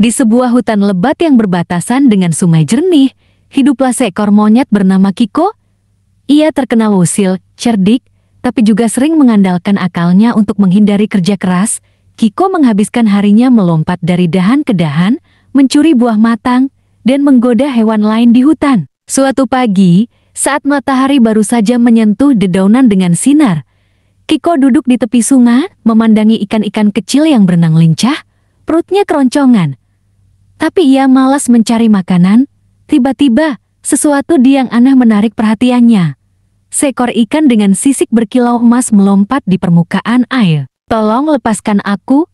Di sebuah hutan lebat yang berbatasan dengan sungai jernih, hiduplah seekor monyet bernama Kiko. Ia terkenal usil, cerdik, tapi juga sering mengandalkan akalnya untuk menghindari kerja keras. Kiko menghabiskan harinya melompat dari dahan ke dahan, mencuri buah matang, dan menggoda hewan lain di hutan. Suatu pagi, saat matahari baru saja menyentuh dedaunan dengan sinar, Kiko duduk di tepi sungai, memandangi ikan-ikan kecil yang berenang lincah, perutnya keroncongan. Tapi ia malas mencari makanan. Tiba-tiba, sesuatu yang aneh menarik perhatiannya. Seekor ikan dengan sisik berkilau emas melompat di permukaan air. "Tolong lepaskan aku,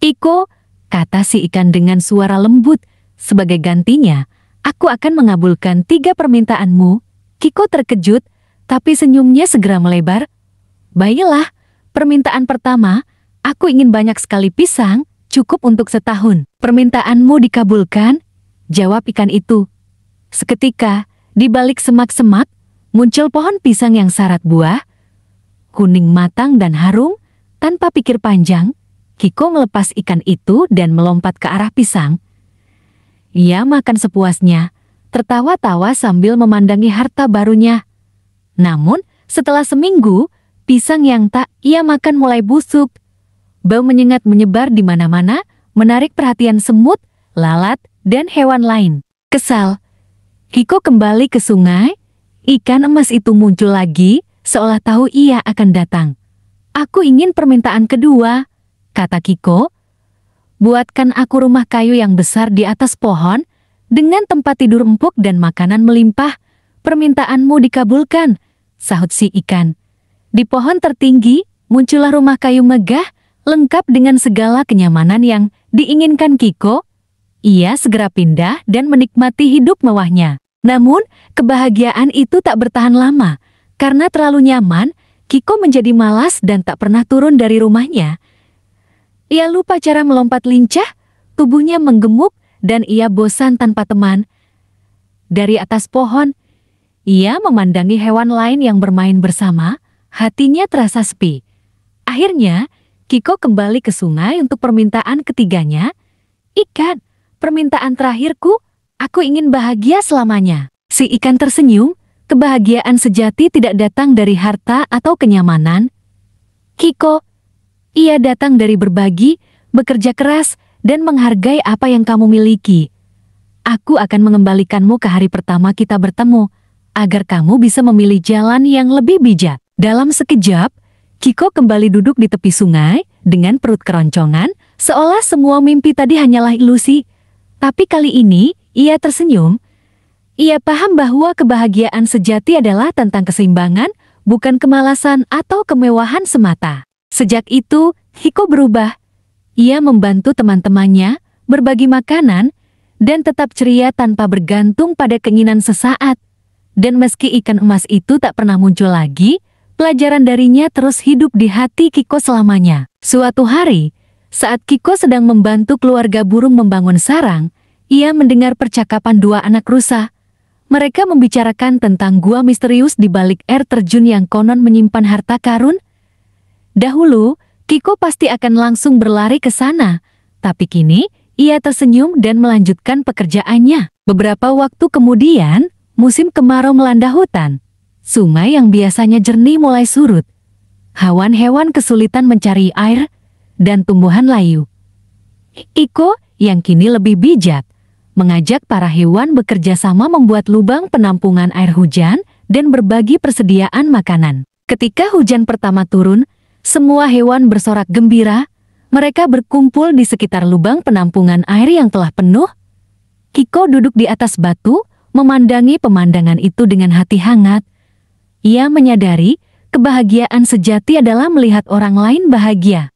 Iko," kata si ikan dengan suara lembut. "Sebagai gantinya, aku akan mengabulkan 3 permintaanmu." Kiko terkejut, tapi senyumnya segera melebar. "Baiklah, permintaan pertama, aku ingin banyak sekali pisang, cukup untuk setahun." "Permintaanmu dikabulkan," jawab ikan itu. Seketika, di balik semak-semak, muncul pohon pisang yang syarat buah, kuning matang dan harum. Tanpa pikir panjang, Kiko melepas ikan itu dan melompat ke arah pisang. Ia makan sepuasnya, tertawa-tawa sambil memandangi harta barunya. Namun, setelah seminggu, pisang yang tak ia makan mulai busuk. Bau menyengat menyebar di mana-mana, menarik perhatian semut, lalat, dan hewan lain. Kesal, Kiko kembali ke sungai. Ikan emas itu muncul lagi, seolah tahu ia akan datang. "Aku ingin permintaan kedua," kata Kiko. "Buatkan aku rumah kayu yang besar di atas pohon, dengan tempat tidur empuk dan makanan melimpah." "Permintaanmu dikabulkan," sahut si ikan. Di pohon tertinggi, muncullah rumah kayu megah, lengkap dengan segala kenyamanan yang diinginkan Kiko. Ia segera pindah dan menikmati hidup mewahnya. Namun, kebahagiaan itu tak bertahan lama. Karena terlalu nyaman, Kiko menjadi malas dan tak pernah turun dari rumahnya. Ia lupa cara melompat lincah, tubuhnya menggemuk, dan ia bosan tanpa teman. Dari atas pohon, ia memandangi hewan lain yang bermain bersama, hatinya terasa sepi. Akhirnya, Kiko kembali ke sungai untuk permintaan ketiganya. "Ikan, permintaan terakhirku, aku ingin bahagia selamanya." Si ikan tersenyum, kebahagiaan sejati tidak datang dari harta atau kenyamanan. "Kiko, ia datang dari berbagi, bekerja keras, dan menghargai apa yang kamu miliki. Aku akan mengembalikanmu ke hari pertama kita bertemu, agar kamu bisa memilih jalan yang lebih bijak." Dalam sekejap, Kiko kembali duduk di tepi sungai, dengan perut keroncongan, seolah semua mimpi tadi hanyalah ilusi. Tapi kali ini, ia tersenyum. Ia paham bahwa kebahagiaan sejati adalah tentang keseimbangan, bukan kemalasan atau kemewahan semata. Sejak itu, Kiko berubah. Ia membantu teman-temannya, berbagi makanan, dan tetap ceria tanpa bergantung pada keinginan sesaat. Dan meski ikan emas itu tak pernah muncul lagi, pelajaran darinya terus hidup di hati Kiko selamanya. Suatu hari, saat Kiko sedang membantu keluarga burung membangun sarang, ia mendengar percakapan 2 anak rusa. Mereka membicarakan tentang gua misterius di balik air terjun yang konon menyimpan harta karun. Dahulu, Kiko pasti akan langsung berlari ke sana, tapi kini ia tersenyum dan melanjutkan pekerjaannya. Beberapa waktu kemudian, musim kemarau melanda hutan. Sungai yang biasanya jernih mulai surut. Hewan-hewan kesulitan mencari air, dan tumbuhan layu. Iko, yang kini lebih bijak, mengajak para hewan bekerja sama membuat lubang penampungan air hujan dan berbagi persediaan makanan. Ketika hujan pertama turun, semua hewan bersorak gembira. Mereka berkumpul di sekitar lubang penampungan air yang telah penuh. Kiko duduk di atas batu, memandangi pemandangan itu dengan hati hangat. Ia menyadari kebahagiaan sejati adalah melihat orang lain bahagia.